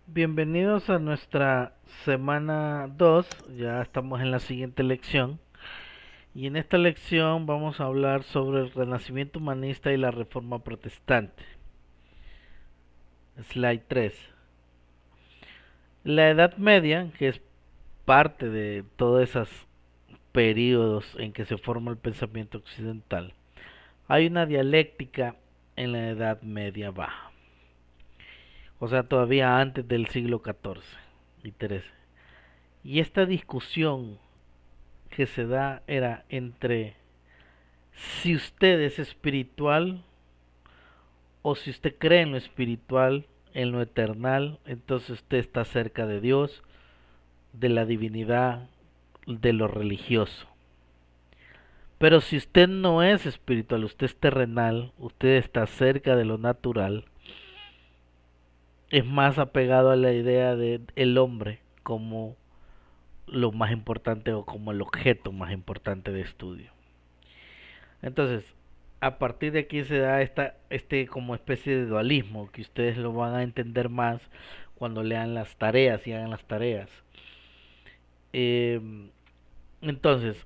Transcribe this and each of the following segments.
Bienvenidos a nuestra semana 2. Ya estamos en la siguiente lección y en esta lección vamos a hablar sobre el renacimiento humanista y la reforma protestante. Slide 3. La Edad Media, que es parte de todos esos periodos en que se forma el pensamiento occidental, hay una dialéctica en la Edad Media baja, o sea, todavía antes del siglo XIV y XIII. Y esta discusión que se da era entre si usted es espiritual o si usted cree en lo espiritual, en lo eternal, entonces usted está cerca de Dios, de la divinidad, de lo religioso. Pero si usted no es espiritual, usted es terrenal, usted está cerca de lo natural, es más apegado a la idea de el hombre como lo más importante o como el objeto más importante de estudio. Entonces, a partir de aquí se da este como especie de dualismo que ustedes lo van a entender más cuando lean las tareas y hagan las tareas. Eh, entonces,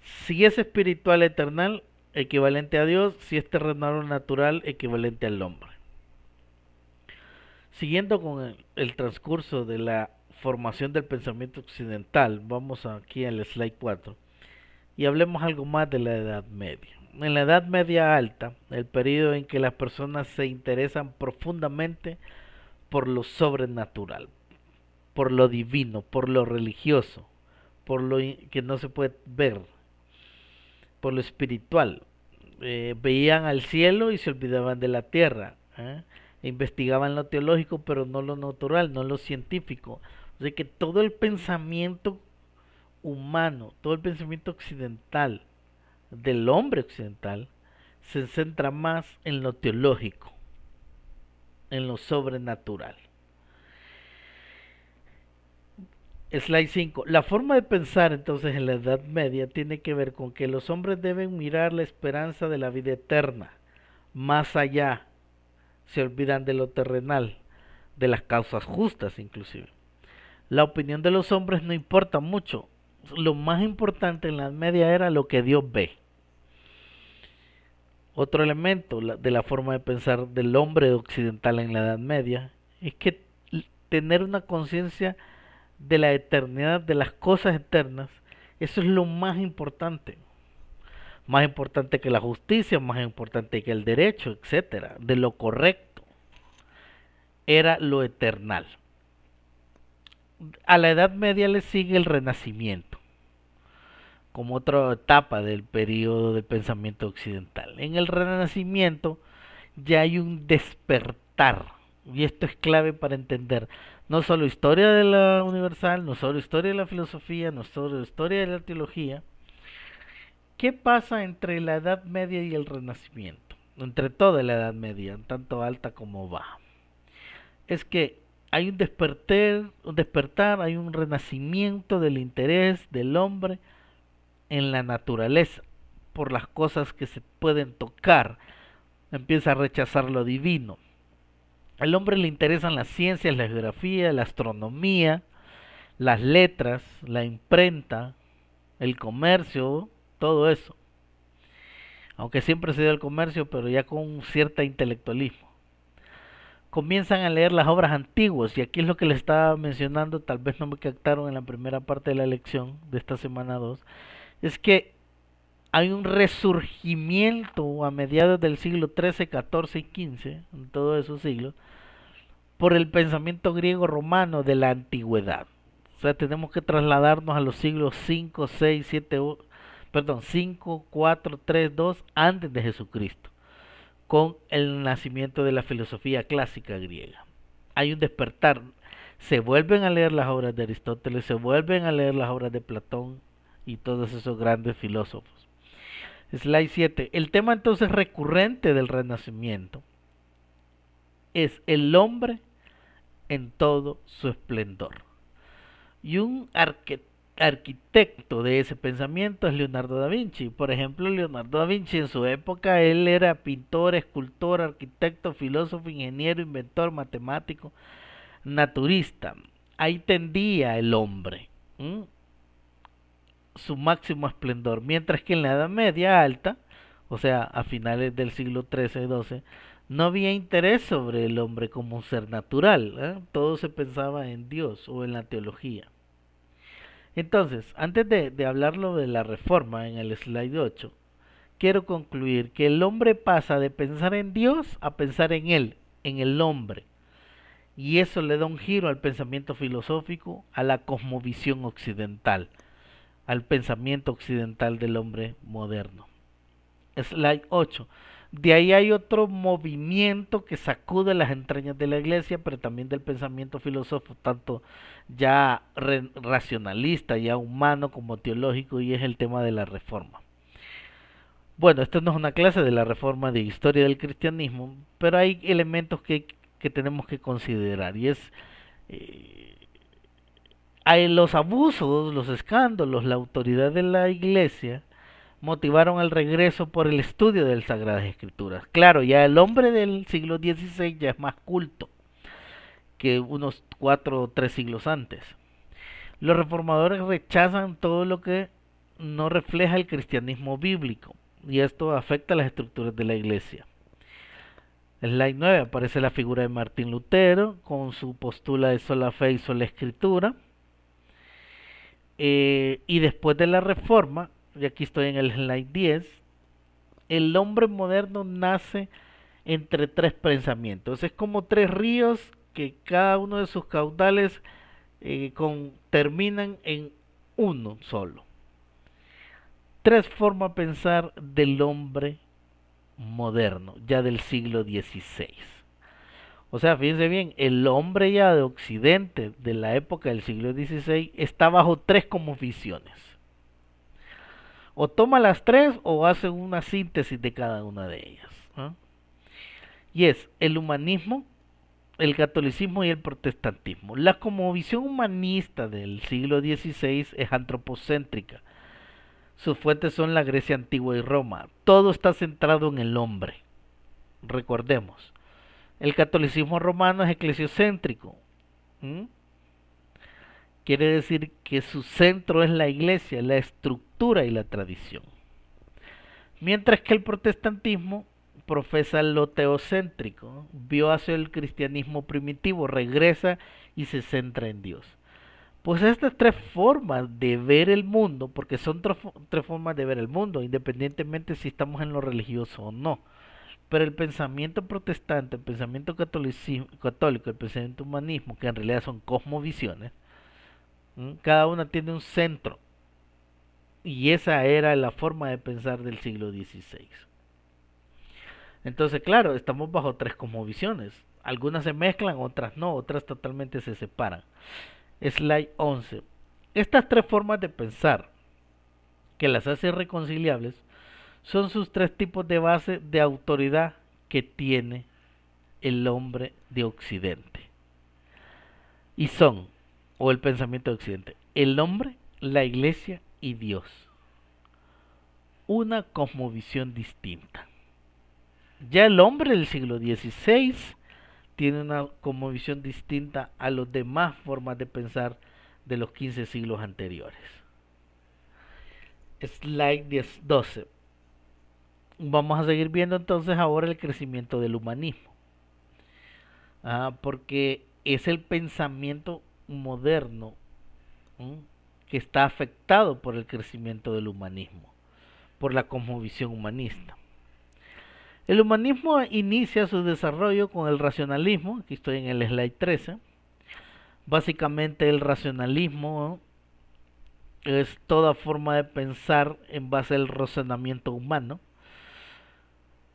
si es espiritual eternal, equivalente a Dios; si es terrenal o natural, equivalente al hombre. Siguiendo con el transcurso de la formación del pensamiento occidental, vamos aquí al slide 4 y hablemos algo más de la Edad Media. En la Edad Media Alta, el periodo en que las personas se interesan profundamente por lo sobrenatural, por lo divino, por lo religioso, por lo que no se puede ver, por lo espiritual. Veían al cielo y se olvidaban de la tierra. Investigaban lo teológico, pero no lo natural, no lo científico. O sea que todo el pensamiento humano, todo el pensamiento occidental, del hombre occidental, se centra más en lo teológico, en lo sobrenatural. Slide 5. La forma de pensar entonces en la Edad Media tiene que ver con que los hombres deben mirar la esperanza de la vida eterna, más allá, se olvidan de lo terrenal, de las causas justas inclusive. La opinión de los hombres no importa mucho. Lo más importante en la Edad Media era lo que Dios ve. Otro elemento de la forma de pensar del hombre occidental en la Edad Media es que tener una conciencia de la eternidad, de las cosas eternas, eso es lo más importante. Más importante que la justicia, más importante que el derecho, etcétera. De lo correcto. Era lo eternal. A la Edad Media le sigue el Renacimiento, como otra etapa del periodo del pensamiento occidental. En el Renacimiento ya hay un despertar, y esto es clave para entender no solo historia de la universal, no solo historia de la filosofía, no solo historia de la teología. ¿Qué pasa entre la Edad Media y el Renacimiento? Entre toda la Edad Media, tanto alta como baja. Es que hay un despertar, hay un renacimiento del interés del hombre en la naturaleza, por las cosas que se pueden tocar. Empieza a rechazar lo divino. Al hombre le interesan las ciencias, la geografía, la astronomía, las letras, la imprenta, el comercio, todo eso. Aunque siempre se dio el comercio, pero ya con un cierto intelectualismo. Comienzan a leer las obras antiguas, y aquí es lo que les estaba mencionando, tal vez no me captaron en la primera parte de la lección de esta semana 2, es que hay un resurgimiento a mediados del siglo XIII, XIV y XV, en todos esos siglos, por el pensamiento griego romano de la antigüedad. O sea, tenemos que trasladarnos a los siglos 5, 6, 7, perdón, 5, 4, 3, 2 antes de Jesucristo, con el nacimiento de la filosofía clásica griega. Hay un despertar. Se vuelven a leer las obras de Aristóteles, se vuelven a leer las obras de Platón y todos esos grandes filósofos. Slide 7. El tema entonces recurrente del Renacimiento es el hombre en todo su esplendor. Y un arquitecto de ese pensamiento es Leonardo da Vinci. Por ejemplo, Leonardo da Vinci en su época, él era pintor, escultor, arquitecto, filósofo, ingeniero, inventor, matemático. naturista. Ahí tendía el hombre su máximo esplendor, mientras que en la Edad Media Alta, o sea, a finales del siglo XIII-XII, no había interés sobre el hombre como un ser natural, todo se pensaba en Dios o en la teología. Entonces, antes de hablarlo de la reforma en el slide 8, quiero concluir que el hombre pasa de pensar en Dios a pensar en él, en el hombre. Y eso le da un giro al pensamiento filosófico, a la cosmovisión occidental, al pensamiento occidental del hombre moderno. Slide 8. De ahí hay otro movimiento que sacude las entrañas de la iglesia, pero también del pensamiento filosófico, tanto ya racionalista, ya humano como teológico, y es el tema de la reforma. Bueno, esto no es una clase de la reforma de historia del cristianismo, pero hay elementos que tenemos que considerar, y es hay los abusos, los escándalos, la autoridad de la iglesia motivaron el regreso por el estudio de las Sagradas Escrituras. Claro, ya el hombre del siglo XVI ya es más culto que unos 4 o 3 siglos antes. Los reformadores rechazan todo lo que no refleja el cristianismo bíblico, y esto afecta las estructuras de la iglesia. En slide 9 aparece la figura de Martín Lutero con su postula de sola fe y sola escritura. Y después de la reforma, y aquí estoy en el slide 10, el hombre moderno nace entre tres pensamientos. Es como tres ríos que cada uno de sus caudales terminan en uno solo. Tres formas de pensar del hombre moderno, ya del siglo XVI. O sea, fíjense bien, el hombre ya de Occidente, de la época del siglo XVI, está bajo tres como visiones. O toma las tres o hace una síntesis de cada una de ellas, ¿no? Y es el humanismo, el catolicismo y el protestantismo. La cosmovisión humanista del siglo XVI es antropocéntrica. Sus fuentes son la Grecia antigua y Roma. Todo está centrado en el hombre. Recordemos. El catolicismo romano es eclesiocéntrico. Quiere decir que su centro es la iglesia, la estructura y la tradición. Mientras que el protestantismo profesa lo teocéntrico, vio hacia el cristianismo primitivo, regresa y se centra en Dios. Pues estas tres formas de ver el mundo, porque son tres formas de ver el mundo, independientemente si estamos en lo religioso o no. Pero el pensamiento protestante, el pensamiento católico, el pensamiento humanismo, que en realidad son cosmovisiones, cada una tiene un centro. Y esa era la forma de pensar del siglo XVI. Entonces, claro, estamos bajo tres cosmovisiones. Algunas se mezclan, otras no, otras totalmente se separan. Slide 11. Estas tres formas de pensar, que las hace reconciliables, son sus tres tipos de base de autoridad que tiene el hombre de Occidente. Y son, o el pensamiento de Occidente, el hombre, la iglesia y Dios. Una cosmovisión distinta. Ya el hombre del siglo XVI tiene una cosmovisión distinta a las demás formas de pensar de los 15 siglos anteriores. Slide 12. Vamos a seguir viendo entonces ahora el crecimiento del humanismo. Porque es el pensamiento moderno que está afectado por el crecimiento del humanismo, por la cosmovisión humanista. El humanismo inicia su desarrollo con el racionalismo, aquí estoy en el slide 13. Básicamente el racionalismo es toda forma de pensar en base al razonamiento humano.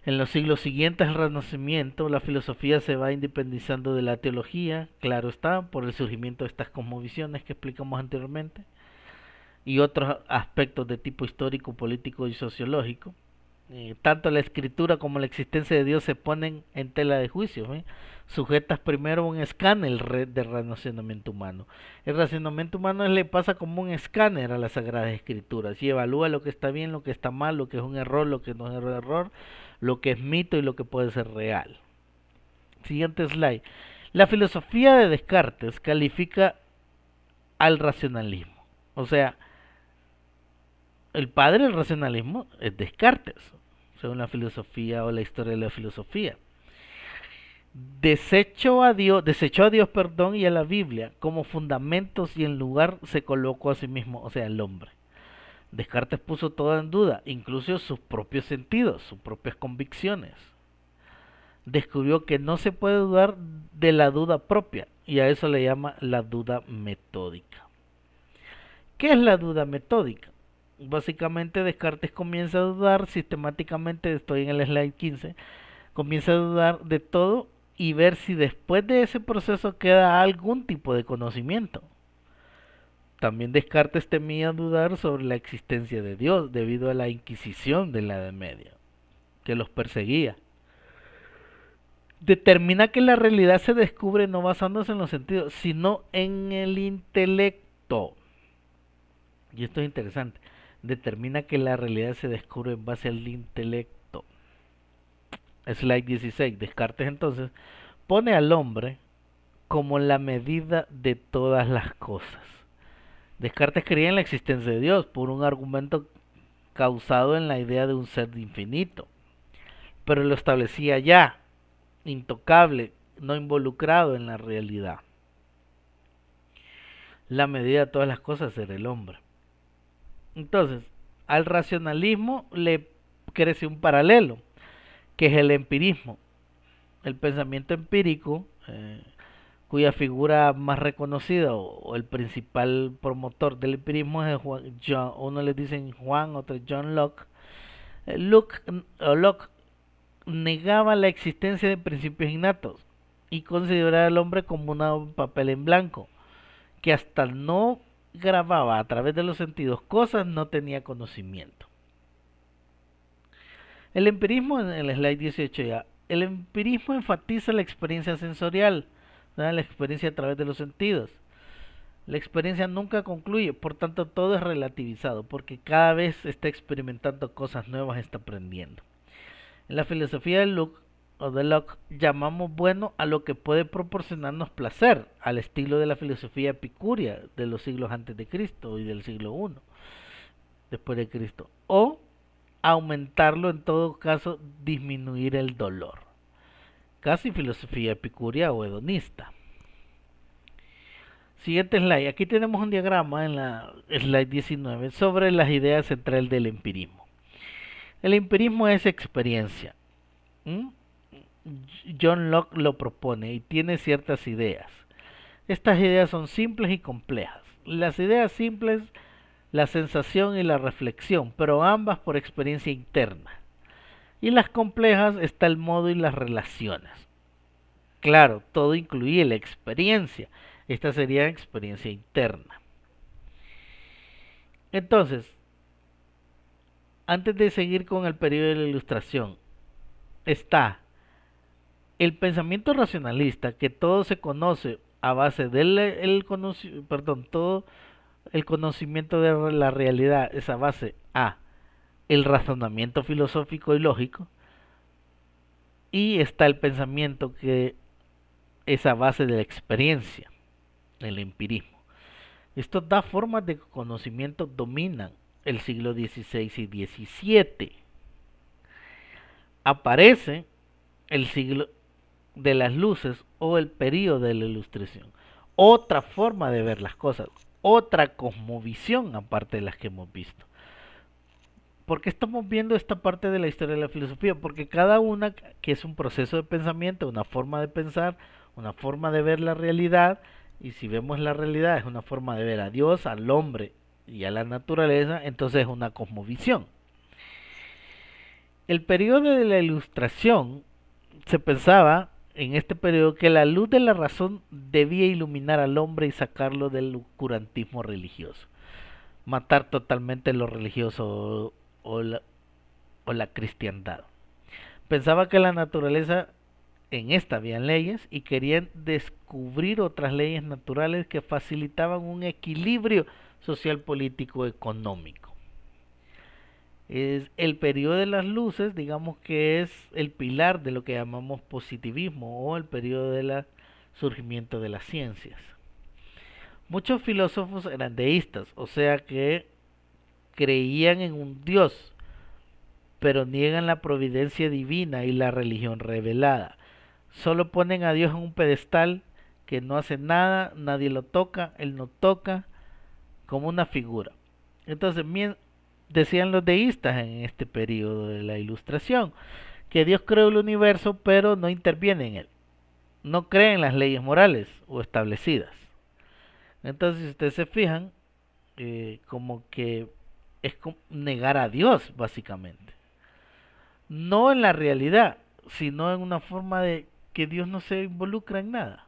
En los siglos siguientes al Renacimiento, la filosofía se va independizando de la teología, claro está, por el surgimiento de estas cosmovisiones que explicamos anteriormente, y otros aspectos de tipo histórico, político y sociológico. Tanto la escritura como la existencia de Dios se ponen en tela de juicio, sujetas primero a un escáner de racionamiento humano. El racionamiento humano le pasa como un escáner a las Sagradas Escrituras y evalúa lo que está bien, lo que está mal, lo que es un error, lo que no es un error, lo que es mito y lo que puede ser real. Siguiente slide. La filosofía de Descartes califica al racionalismo. O sea, el padre del racionalismo es Descartes, según la filosofía o la historia de la filosofía. Desechó a Dios, perdón, y a la Biblia como fundamentos y en lugar se colocó a sí mismo, o sea, el hombre. Descartes puso todo en duda, incluso sus propios sentidos, sus propias convicciones. Descubrió que no se puede dudar de la duda propia y a eso le llama la duda metódica. ¿Qué es la duda metódica? Básicamente Descartes comienza a dudar sistemáticamente, estoy en el slide 15, comienza a dudar de todo y ver si después de ese proceso queda algún tipo de conocimiento. También Descartes temía dudar sobre la existencia de Dios debido a la Inquisición de la Edad Media, que los perseguía. Determina que la realidad se descubre no basándose en los sentidos, sino en el intelecto. Y esto es interesante. Determina que la realidad se descubre en base al intelecto. Slide 16. Descartes entonces pone al hombre como la medida de todas las cosas. Descartes creía en la existencia de Dios por un argumento causado en la idea de un ser infinito, pero lo establecía ya, intocable, no involucrado en la realidad. La medida de todas las cosas era el hombre. Entonces, al racionalismo le crece un paralelo, que es el empirismo. El pensamiento empírico, cuya figura más reconocida o el principal promotor del empirismo es John, uno le dicen Juan, otro John Locke. Locke negaba la existencia de principios innatos y consideraba al hombre como un papel en blanco, que hasta no grababa a través de los sentidos cosas, no tenía conocimiento. El empirismo, en el slide 18 ya, el empirismo enfatiza la experiencia sensorial, ¿no? La experiencia a través de los sentidos. La experiencia nunca concluye, por tanto todo es relativizado, porque cada vez está experimentando cosas nuevas, está aprendiendo. En la filosofía de Locke llamamos bueno a lo que puede proporcionarnos placer, al estilo de la filosofía epicúrea de los siglos antes de Cristo y del siglo I después de Cristo, o aumentarlo, en todo caso disminuir el dolor, casi filosofía epicúrea o hedonista. Siguiente slide, aquí tenemos un diagrama en la slide 19 sobre las ideas centrales del empirismo. El empirismo es experiencia. John Locke lo propone y tiene ciertas ideas. Estas ideas son simples y complejas. Las ideas simples, la sensación y la reflexión, pero ambas por experiencia interna. Y las complejas está el modo y las relaciones. Claro, todo incluye la experiencia. Esta sería experiencia interna. Entonces, antes de seguir con el periodo de la Ilustración, está el pensamiento racionalista, que todo se conoce a base del todo el conocimiento de la realidad es a base a el razonamiento filosófico y lógico, y está el pensamiento que es a base de la experiencia, el empirismo. Estas dos formas de conocimiento dominan el siglo XVI y XVII. Aparece el siglo de las luces o el periodo de la Ilustración. Otra forma de ver las cosas, otra cosmovisión aparte de las que hemos visto. ¿Por qué estamos viendo esta parte de la historia de la filosofía? Porque cada una, que es un proceso de pensamiento, una forma de pensar, una forma de ver la realidad, y si vemos la realidad es una forma de ver a Dios, al hombre y a la naturaleza, entonces es una cosmovisión. El periodo de la Ilustración, se pensaba en este periodo que la luz de la razón debía iluminar al hombre y sacarlo del oscurantismo religioso, matar totalmente lo religioso o la cristiandad. Pensaba que la naturaleza, en esta habían leyes y querían descubrir otras leyes naturales que facilitaban un equilibrio social, político, económico. Es el periodo de las luces, digamos que es el pilar de lo que llamamos positivismo o el periodo de la surgimiento de las ciencias. Muchos filósofos eran deístas, o sea que creían en un Dios, pero niegan la providencia divina y la religión revelada. Solo ponen a Dios en un pedestal que no hace nada, nadie lo toca, él no toca, como una figura. Entonces, decían los deístas en este periodo de la Ilustración, que Dios creó el universo, pero no interviene en él. No cree en las leyes morales o establecidas. Entonces, si ustedes se fijan, como que es negar a Dios, básicamente. No en la realidad, sino en una forma de que Dios no se involucra en nada.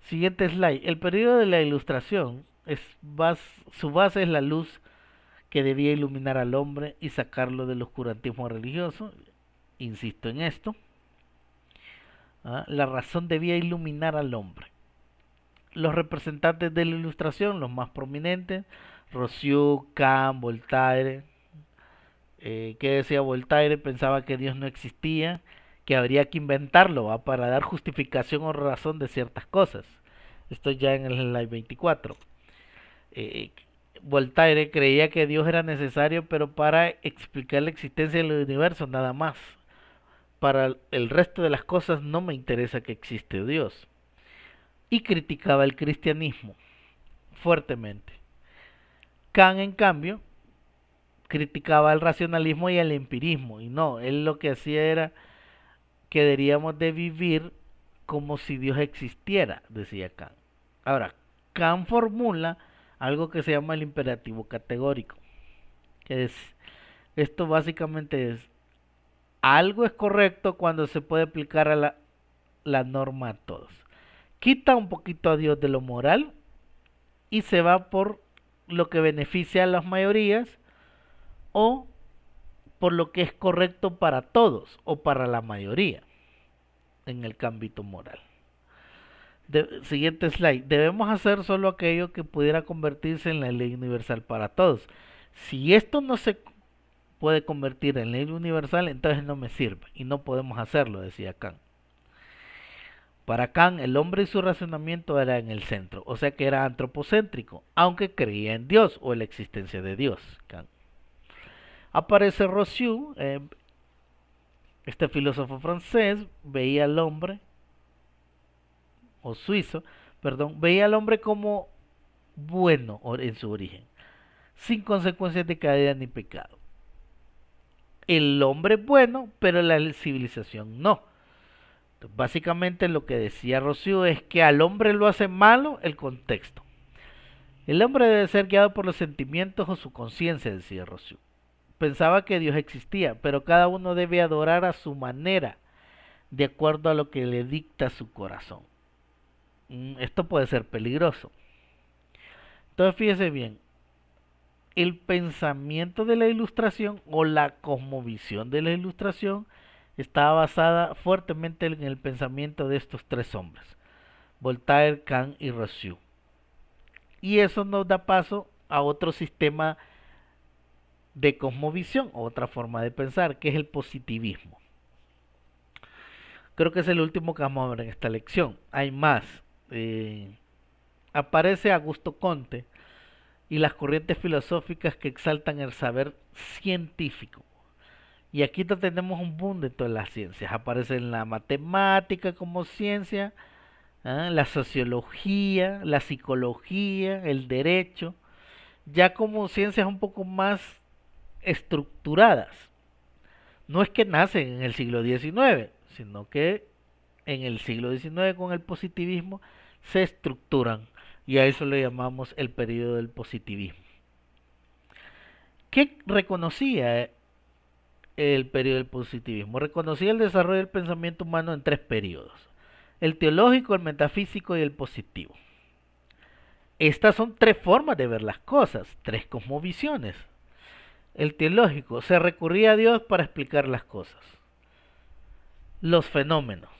Siguiente slide. El periodo de la Ilustración, su base es la luz que debía iluminar al hombre y sacarlo del oscurantismo religioso. Insisto en esto. La razón debía iluminar al hombre. Los representantes de la Ilustración, los más prominentes, Rousseau, Kant, Voltaire. ¿Qué decía Voltaire? Pensaba que Dios no existía, que habría que inventarlo para dar justificación o razón de ciertas cosas. Esto ya en el slide 24. Voltaire creía que Dios era necesario, pero para explicar la existencia del universo, nada más. Para el resto de las cosas no me interesa que existe Dios. Y criticaba el cristianismo fuertemente. Kant, en cambio, criticaba el racionalismo y el empirismo. Y no, él lo que hacía era que deberíamos de vivir como si Dios existiera, decía Kant. Ahora, Kant formula algo que se llama el imperativo categórico, que esto básicamente es, algo es correcto cuando se puede aplicar a la norma a todos. Quita un poquito a Dios de lo moral y se va por lo que beneficia a las mayorías o por lo que es correcto para todos o para la mayoría en el ámbito moral. Siguiente slide. Debemos hacer solo aquello que pudiera convertirse en la ley universal para todos. Si esto no se puede convertir en ley universal, entonces no me sirve y no podemos hacerlo, decía Kant. Para Kant, el hombre y su razonamiento era en el centro, o sea que era antropocéntrico, aunque creía en Dios o en la existencia de Dios. Kant. Aparece Rousseau, este filósofo francés, veía al hombre, o suizo, perdón, veía al hombre como bueno en su origen, sin consecuencias de caída ni pecado. El hombre es bueno, pero la civilización no. Entonces, básicamente lo que decía Rousseau es que al hombre lo hace malo el contexto. El hombre debe ser guiado por los sentimientos o su conciencia, decía Rousseau. Pensaba que Dios existía, pero cada uno debe adorar a su manera, de acuerdo a lo que le dicta su corazón. Esto puede ser peligroso. Entonces fíjese bien, el pensamiento de la Ilustración o la cosmovisión de la Ilustración estaba basada fuertemente en el pensamiento de estos tres hombres, Voltaire, Kant y Rousseau. Y eso nos da paso a otro sistema de cosmovisión, otra forma de pensar, que es el positivismo. Creo que es el último que vamos a ver en esta lección. Hay más. Aparece Augusto Comte y las corrientes filosóficas que exaltan el saber científico. Y aquí tenemos un boom de todas las ciencias. Aparece en la matemática como ciencia, la sociología, la psicología, el derecho, ya como ciencias un poco más estructuradas. No es que nacen en el siglo XIX, sino que en el siglo XIX con el positivismo se estructuran y a eso le llamamos el periodo del positivismo. ¿Qué reconocía el periodo del positivismo? Reconocía el desarrollo del pensamiento humano en tres periodos: el teológico, el metafísico y el positivo. Estas son tres formas de ver las cosas, tres cosmovisiones. El teológico, se recurría a Dios para explicar las cosas, los fenómenos.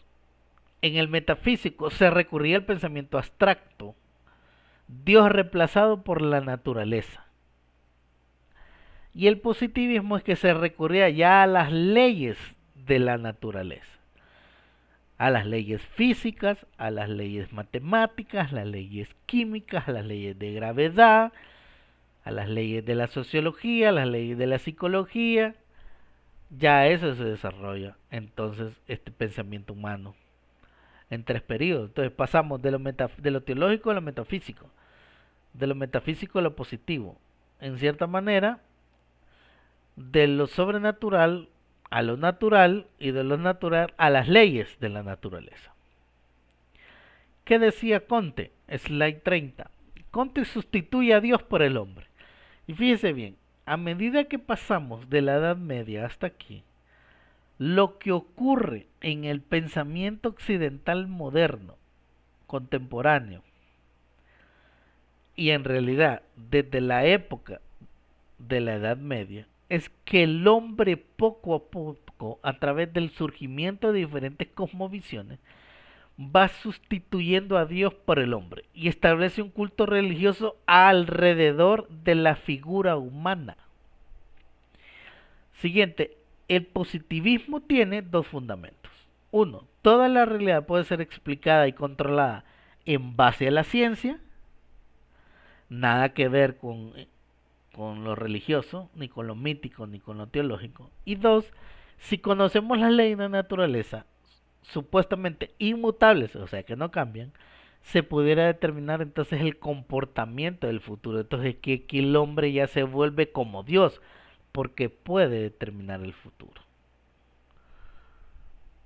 En el metafísico se recurría al pensamiento abstracto, Dios reemplazado por la naturaleza. Y el positivismo es que se recurría ya a las leyes de la naturaleza. a las leyes físicas, a las leyes matemáticas, las leyes químicas, a las leyes de gravedad, a las leyes de la sociología, a las leyes de la psicología. Ya eso se desarrolla entonces este pensamiento humano en tres periodos. Entonces pasamos de lo teológico a lo metafísico, de lo metafísico a lo positivo. En cierta manera, de lo sobrenatural a lo natural y de lo natural a las leyes de la naturaleza. ¿Qué decía Comte? Slide 30. Comte sustituye a Dios por el hombre. Y fíjese bien, a medida que pasamos de la Edad Media hasta aquí, lo que ocurre en el pensamiento occidental moderno, contemporáneo, y en realidad desde la época de la Edad Media, es que el hombre poco a poco, a través del surgimiento de diferentes cosmovisiones, va sustituyendo a Dios por el hombre y establece un culto religioso alrededor de la figura humana. Siguiente, el positivismo tiene dos fundamentos. Uno, toda la realidad puede ser explicada y controlada en base a la ciencia, nada que ver con lo religioso, ni con lo mítico, ni con lo teológico. Y dos, si conocemos las leyes de la naturaleza, supuestamente inmutables, o sea que no cambian, se pudiera determinar entonces el comportamiento del futuro. Entonces que el hombre ya se vuelve como Dios, porque puede determinar el futuro.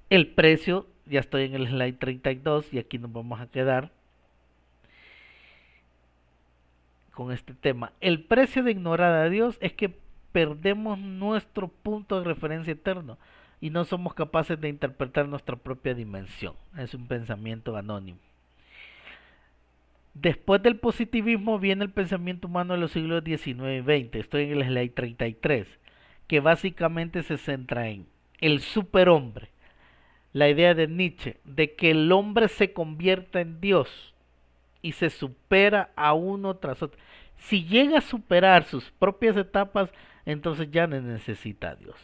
El precio, ya estoy en el slide 32 y aquí nos vamos a quedar con este tema. El precio de ignorar a Dios es que perdemos nuestro punto de referencia eterno y no somos capaces de interpretar nuestra propia dimensión. Es un pensamiento anónimo. Después del positivismo viene el pensamiento humano de los siglos XIX y XX. Estoy en el slide 33, que básicamente se centra en el superhombre. La idea de Nietzsche de que el hombre se convierta en Dios y se supera a uno tras otro. Si llega a superar sus propias etapas, entonces ya no necesita a Dios.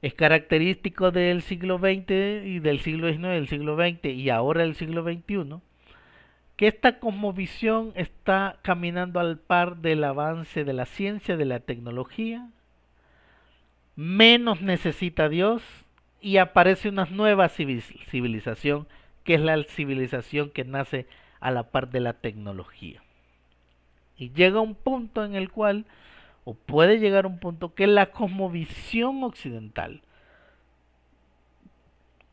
Es característico del siglo XX y del siglo XIX, del siglo XX y ahora del siglo XXI, que esta cosmovisión está caminando al par del avance de la ciencia, de la tecnología, menos necesita a Dios y aparece una nueva civilización, que es la civilización que nace a la par de la tecnología. Y llega un punto en el cual, o puede llegar un punto, que la cosmovisión occidental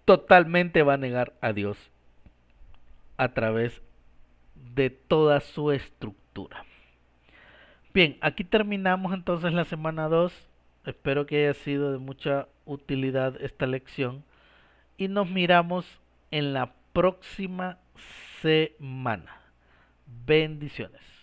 totalmente va a negar a Dios a través de toda su estructura. Bien, aquí terminamos entonces la semana 2. Espero que haya sido de mucha utilidad esta lección y nos miramos en la próxima semana. Bendiciones.